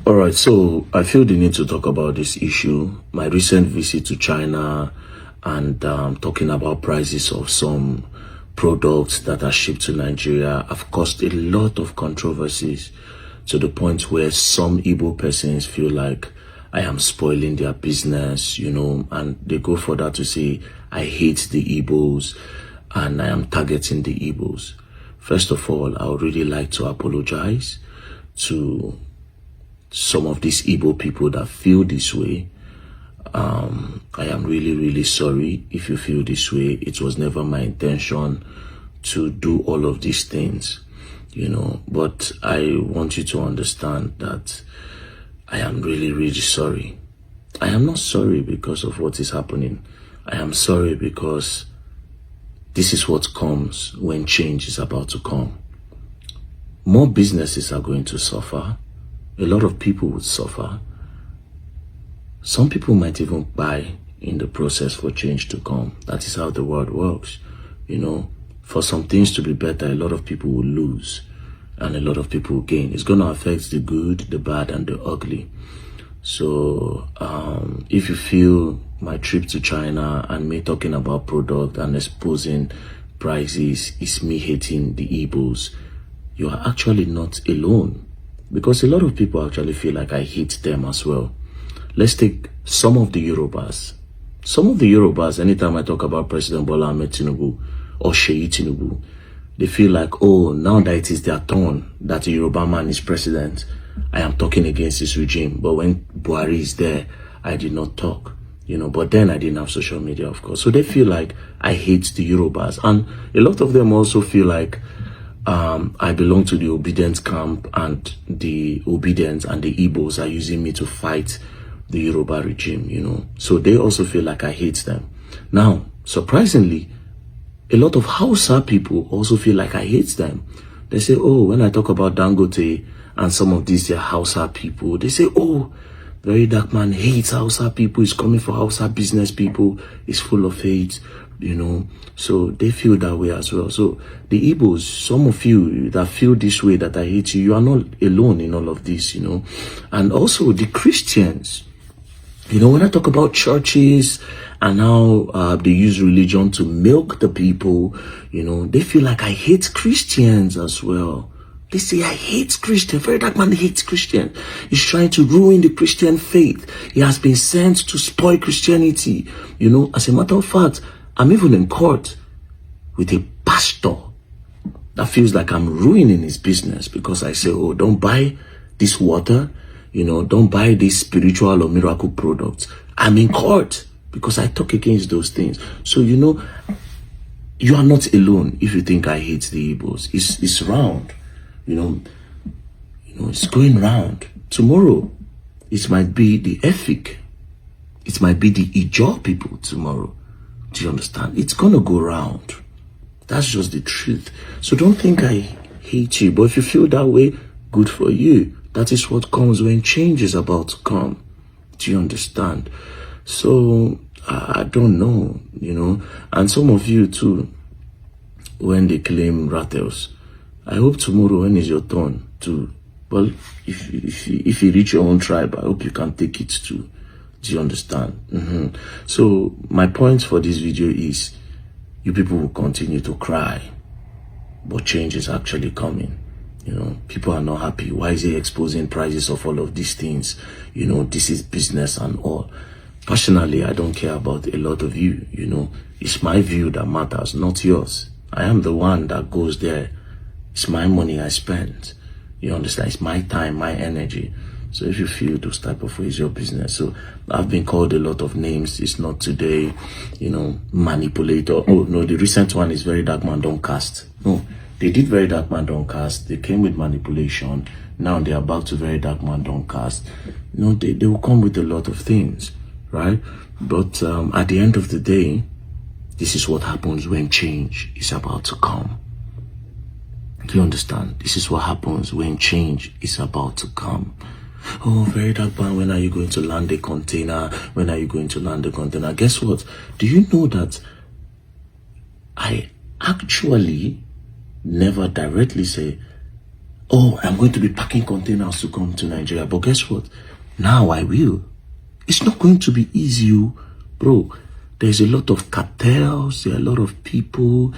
All right, so I feel the need to talk about this issue. My recent visit to China and talking about prices of some products that are shipped to Nigeria have caused a lot of controversies to the point where some Igbo persons feel like I am spoiling their business, and they go further to say I hate the Igbos and I am targeting the Igbos. First of all, I would really like to apologize to some of these Igbo people that feel this way. I am really, really sorry if you feel this way. It was never my intention to do all of these things, but I want you to understand that I am really, really sorry. I am not sorry because of what is happening. I am sorry because this is what comes when change is about to come. More businesses are going to suffer. A lot of people would suffer. Some people might even buy in the process for change to come. That is how the world works. For some things to be better, a lot of people will lose and a lot of people will gain. It's going to affect the good, the bad, and the ugly. So if you feel my trip to China and me talking about product and exposing prices is me hating the Igbos, you are actually not alone. Because a lot of people actually feel like I hate them as well. Let's take some of the Yorubas. Some of the Yorubas, anytime I talk about President Bola Ahmed Tinubu or Sheyi Tinubu, they feel like, oh, now that it is their turn that a Yoruba man is president, I am talking against this regime. But when Buhari is there, I did not talk. But then I didn't have social media, of course. So they feel like I hate the Yorubas. And a lot of them also feel like I belong to the obedient camp, and the obedient and the Igbos are using me to fight the Yoruba regime, So they also feel like I hate them. Now, surprisingly, a lot of Hausa people also feel like I hate them. They say, oh, when I talk about Dangote and some of these Hausa people, they say, oh, Verydarkman hates Hausa people, he's coming for Hausa business people, he's full of hate. So they feel that way as well. So the Igbos, some of you that feel this way, that I hate you, you are not alone in all of this, And also the Christians, when I talk about churches and how they use religion to milk the people, they feel like I hate Christians as well. They say, I hate Christians. Verydarkman hates Christians. He's trying to ruin the Christian faith. He has been sent to spoil Christianity. As a matter of fact, I'm even in court with a pastor that feels like I'm ruining his business because I say, oh, don't buy this water, don't buy these spiritual or miracle products. I'm in court because I talk against those things. So, you are not alone if you think I hate the Igbos. It's round, it's going round. Tomorrow, it might be the Efik. It might be the Ijaw people tomorrow. Do you understand? It's gonna go round. That's just the truth. So don't think I hate you. But if you feel that way, good for you. That is what comes when change is about to come. Do you understand? So I don't know, And some of you too, when they claim rattles, I hope tomorrow when it's your turn to, well, if you reach your own tribe, I hope you can take it too. Do you understand? So my point for this video is, you people will continue to cry, but change is actually coming. People are not happy. Why is he exposing prices of all of these things? This is business and all. Personally, I don't care about a lot of you. It's my view that matters, not yours. I am the one that goes there. It's my money I spend. You understand? It's my time, my energy. So if you feel those type of ways, your business. So I've been called a lot of names. It's not today, manipulator. Oh no, the recent one is Verydarkman don't cast. No, they did Verydarkman don't cast. They came with manipulation. Now they're back to Verydarkman don't cast. They will come with a lot of things, right? But at the end of the day, this is what happens when change is about to come. Do you understand? This is what happens when change is about to come. Oh, Verydarkman, when are you going to land a container? When are you going to land a container? Guess what? Do you know that I actually never directly say, oh, I'm going to be packing containers to come to Nigeria. But guess what? Now I will. It's not going to be easy, bro. There's a lot of cartels, there are a lot of people,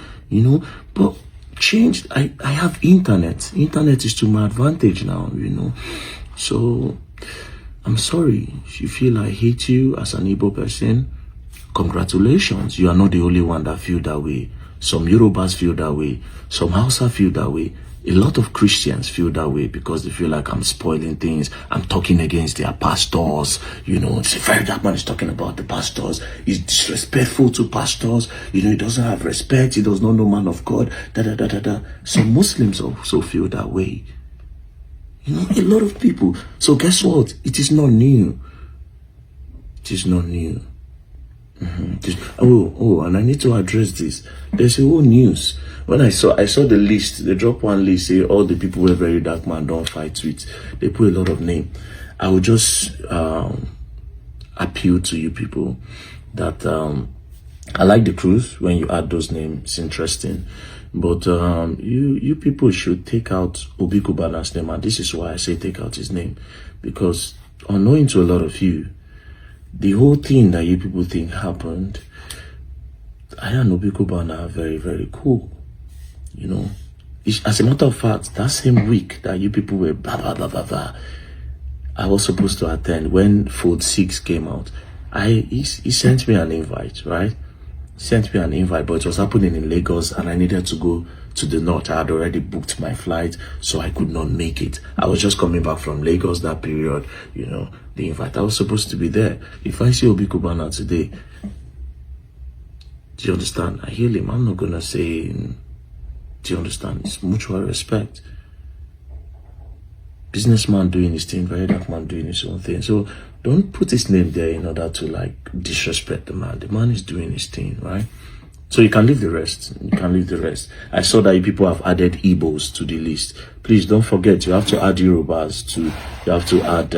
but change. I have internet. Internet is to my advantage now. So I'm sorry if you feel I hate you as an Igbo person. Congratulations, you are not the only one that feel that way. Some Yorubas feel that way. Some Hausa feel that way. A lot of Christians feel that way because they feel like I'm spoiling things. I'm talking against their pastors. It's a very dark man is talking about the pastors. He's disrespectful to pastors. He doesn't have respect. He does not know man of God. Da da da da da. Some Muslims also feel that way. A lot of people. So guess what? It is not new. It is not new. And I need to address this. There's a whole news. When I saw the list, they drop one list, say all the people where Verydarkman don't fight with. They put a lot of name. I would just appeal to you people that I like the cruise when you add those names. It's interesting. But you people should take out Obi Kubana's name, and this is why I say take out his name. Because unknowing to a lot of you, the whole thing that you people think happened, I and Obi Kubana are very, very cool. As a matter of fact, that same week that you people were blah, blah, blah, blah, blah, I was supposed to attend when Fold 6 came out. He sent me an invite, right? Sent me an invite, but it was happening in Lagos and I needed to go to the north. I had already booked my flight, so I could not make it. I was just coming back from Lagos that period, the invite. I was supposed to be there. If I see Obi Kubana today, do you understand? I hear him. I'm not going to say, do you understand? It's mutual respect. Businessman doing his thing, Verydarkman doing his own thing. So don't put his name there in order to disrespect the man. The man is doing his thing, right? So you can leave the rest. You can leave the rest. I saw that people have added Igbos to the list. Please don't forget, you have to add Yorubas too. You have to add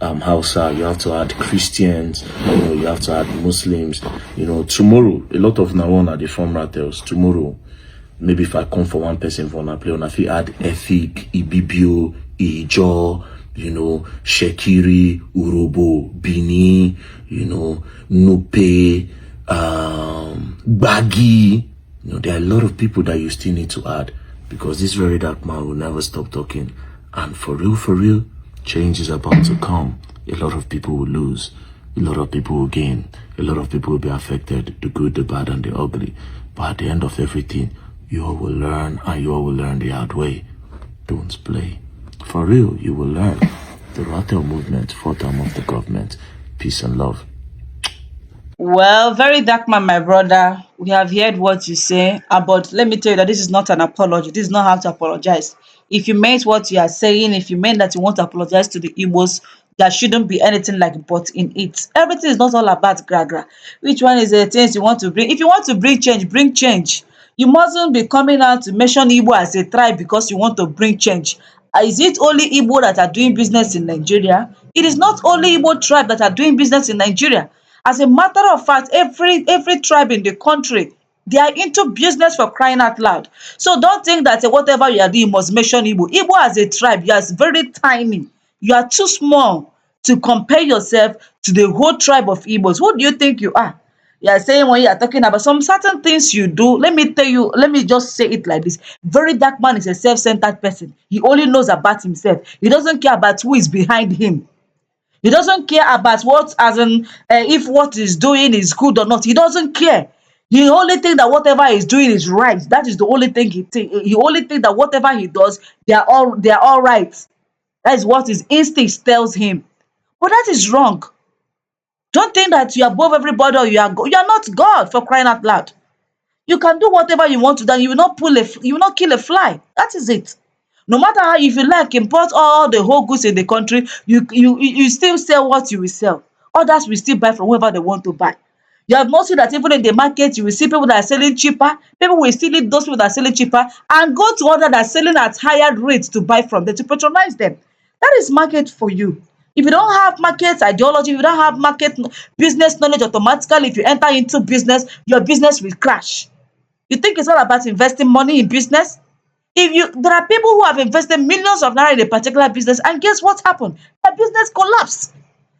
Hausa, you have to add Christians, you have to add Muslims. Tomorrow, a lot of Nawon are the form ratels. Tomorrow, maybe if I come for one person for a play on, if you add Efik, Ibibio, Ijo, Shekiri, Urobo, Bini, Nupe, Bagi. There are a lot of people that you still need to add because this Verydarkman will never stop talking. And for real, change is about to come. A lot of people will lose. A lot of people will gain. A lot of people will be affected, the good, the bad, and the ugly. But at the end of everything, you all will learn, and you all will learn the hard way. Don't play. For real, you will learn. The Ratel movement, fourth arm of the government. Peace and love. Well, very dark man, my brother. We have heard what you say, but let me tell you that this is not an apology. This is not how to apologize. If you meant what you are saying, if you meant that you want to apologize to the Igbos, there shouldn't be anything like but in it. Everything is not all about gragra. Which one is the things you want to bring? If you want to bring change, bring change. You mustn't be coming out to mention Igbo as a tribe because you want to bring change. Is it only Igbo that are doing business in Nigeria? It is not only Igbo tribe that are doing business in Nigeria. As a matter of fact, every tribe in the country, they are into business, for crying out loud. So don't think that whatever you are doing, you must mention Igbo. Igbo as a tribe, you are very tiny. You are too small to compare yourself to the whole tribe of Igbos. Who do you think you are? You are saying when you are talking about some certain things you do. Let me tell you, let me just say it like this. Very dark man is a self-centered person. He only knows about himself. He doesn't care about who is behind him. He doesn't care about what, as in, if what he's doing is good or not. He doesn't care. He only think that whatever he's doing is right. That is the only thing he think. He only think that whatever he does, they are all right. That is what his instinct tells him. But that is wrong. Don't think that you are above everybody or you are not God, for crying out loud. You can do whatever you want to do. You will not you will not kill a fly. That is it. No matter how, if you like, import all the whole goods in the country, you still sell what you will sell. Others will still buy from whoever they want to buy. You have not seen that even in the market, you will see people that are selling cheaper. People will still leave those people that are selling cheaper and go to others that are selling at higher rates to buy from them, to patronize them. That is market for you. If you don't have market ideology, if you don't have business knowledge, automatically, if you enter into business, your business will crash. You think it's all about investing money in business? If you There are people who have invested millions of naira in a particular business, and guess what happened? The business collapsed.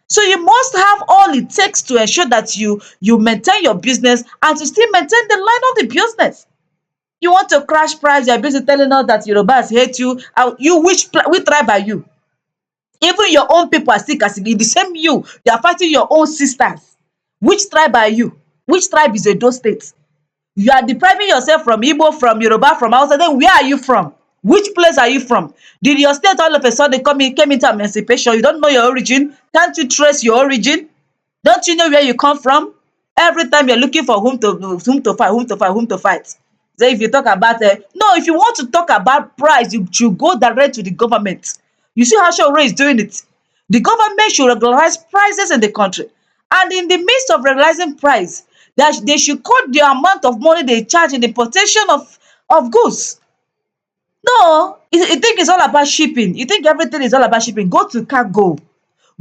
So you must have all it takes to ensure that you maintain your business and to still maintain the line of the business. You want to crash price, you're busy telling us that Yorubas hate you. You which tribe are you? Even your own people are still casting the same you are fighting your own sisters. Which tribe are you? Which tribe is Edo State? You are depriving yourself from Igbo, from Yoruba, from Hausa. Then where are you from? Which place are you from? Did your state all of a sudden came into emancipation? You don't know your origin? Can't you trace your origin? Don't you know where you come from? Every time you're looking for whom to fight, whom to fight, whom to fight. So if you talk about no, if you want to talk about price, you should go direct to the government. You see how Shore is doing it. The government should regularize prices in the country. And in the midst of regularizing price, that they should cut the amount of money they charge in the importation of goods. No, you think it's all about shipping. You think everything is all about shipping. Go to cargo.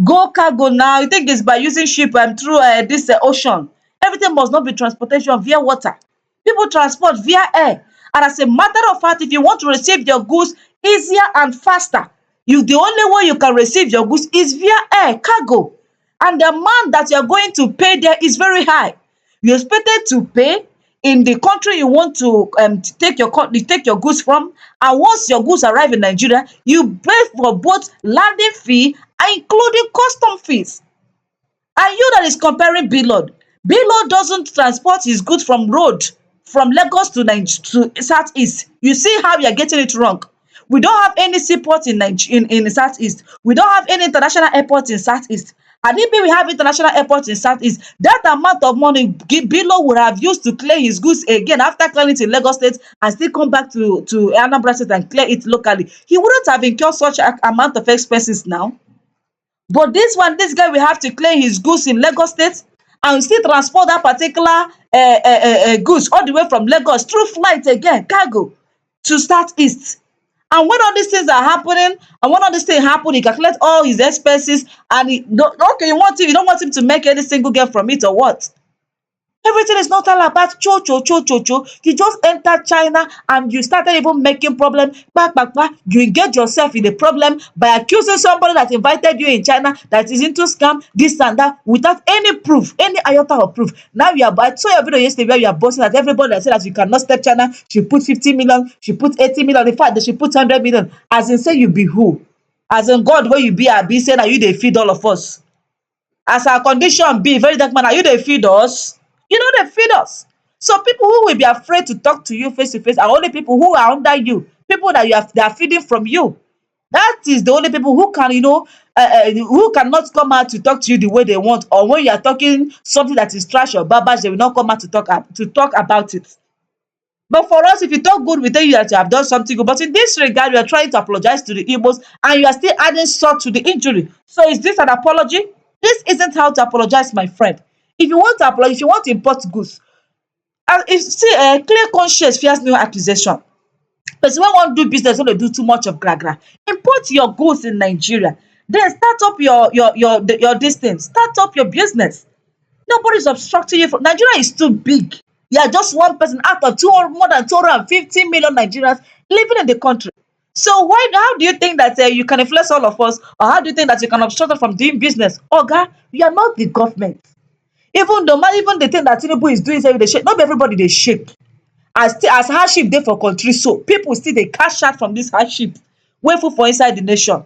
Go cargo now. You think it's by using ship through this ocean. Everything must not be transportation via water. People transport via air. And as a matter of fact, if you want to receive your goods easier and faster, the only way you can receive your goods is via air, cargo. And the amount that you're going to pay there is very high. You're expected to pay in the country you want to take your goods from, and once your goods arrive in Nigeria, you pay for both landing fee and including custom fees. And you that is comparing Bilod, Bilod doesn't transport his goods from road from Lagos to southeast. You see how you are getting it wrong. We don't have any seaport in the southeast. We don't have any international airport in southeast. Had it been we have international airport in southeast, that amount of money Bilo would have used to clear his goods again after clearing it in Lagos State and still come back to Anambra State and clear it locally. He wouldn't have incurred such amount of expenses now. But this guy will have to clear his goods in Lagos State and still transport that particular goods all the way from Lagos through flight again, cargo, to southeast. And when all these things are happening, and when all these things happen, he calculates all his expenses, and okay, you don't want him to make any single gain from it or what? Everything is not all about cho cho cho cho cho. You just enter China and you started even making problem. Back, back, back. You engage yourself in a problem by accusing somebody that invited you in China that is into scam, this and that, without any proof, any iota of proof. Now you are, I saw your video yesterday where you are boasting that everybody that said that you cannot step China, she put 50 million, she put 80 million. In fact, she put 100 million. As in, say you be who? As in, God, where you be, I be saying that you they feed all of us. As our condition be, very dark man, are you dey feed us? You no dey feed us. So people who will be afraid to talk to you face to face are only people who are under you, people that they are feeding from you. That is the only people who can, who cannot come out to talk to you the way they want, or when you are talking something that is trash or garbage, they will not come out to talk about it. But for us, if you talk good, we tell you that you have done something good. But in this regard, you are trying to apologize to the Igbos and you are still adding salt to the injury. So is this an apology? This isn't how to apologize, my friend. If you want to apologize, if you want to import goods, if see clear conscience fears no accusation. Person wey wan do business no dey do too much of gra. Import your goods in Nigeria. Then start up your dis thing. Start up your business. Nobody is obstructing you from Nigeria is too big. You are just one person out of more than 250 million Nigerians living in the country. So how do you think that you can influence all of us, or how do you think that you can obstruct us from doing business? Oga, you are not the government. Even the thing that Tinubu is doing say dey shake, no be everybody dey shake. As hardship dey for country, so people still dey cash out from this hardship wey full for inside the nation.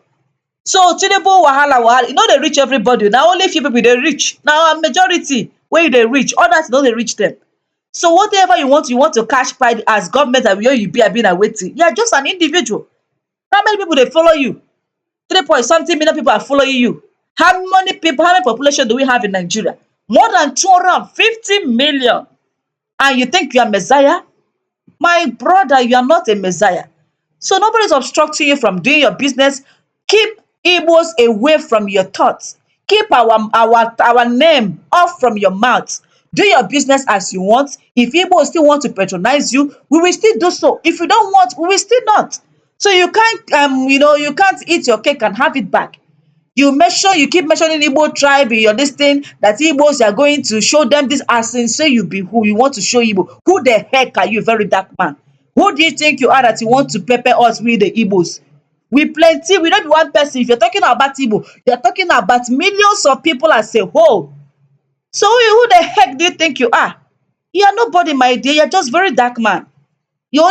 So Tinubu wahala, e no dey reach everybody. Na only few people dey reach. Na our majority wey e dey reach, others no dey reach them. So whatever you want to cash pride as government and where you be abi na wetin? You are just an individual. How many people dey follow you? 3 point something million people are following you. How many population do we have in Nigeria? More than 250 million. And you think you are Messiah? My brother, you are not a Messiah. So nobody is obstructing you from doing your business. Keep Igbos away from your thoughts. Keep our name off from your mouth. Do your business as you want. If Igbos still want to patronize you, we will still do so. If you don't want, we will still not. So you can't you can't eat your cake and have it back. You keep mentioning Igbo tribe in your this thing, that Igbos are going to show them this, as in say you be who you want to show Igbo. Who the heck are you, very dark man? Who do you think you are that you want to pepper us, we the Igbos? We plenty, we no be one person. If you're talking about Igbo, you're talking about millions of people as a whole. So who the heck do you think you are? You are nobody, my dear. You're just very dark man. You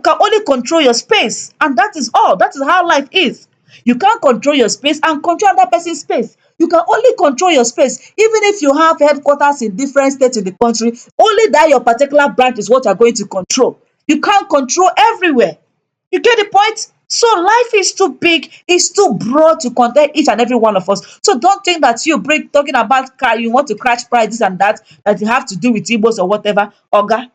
can only control your space, and that is all. That is how life is. You can't control your space and control another person's space. You can only control your space. Even if you have headquarters in different states in the country, only that your particular branch is what you're going to control. You can't control everywhere. You get the point? So life is too big, it's too broad to contain each and every one of us. So don't think that you bring talking about car, you want to crash price this and that, that you have to do with Igbos or whatever. Oga,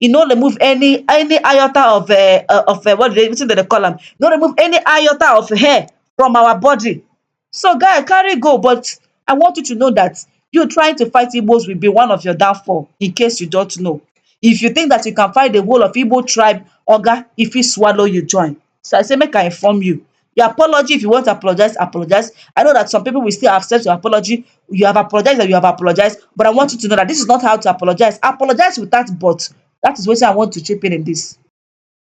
e no remove any iota of what dey wetin dem dey call am, no remove any iota of hair from our body. So guy, carry go, but I want you to know that you trying to fight Igbos will be one of your downfall, in case you don't know. If you think that you can fight the whole of Igbo tribe, oga, e fit swallow you join. So I say make I inform you. Your apology, if you want to apologize, apologize. I know that some people will still accept your apology. You have apologized and you have apologized, but I want you to know that this is not how to apologize. Apologize without but. That is wetin I want to chip in this.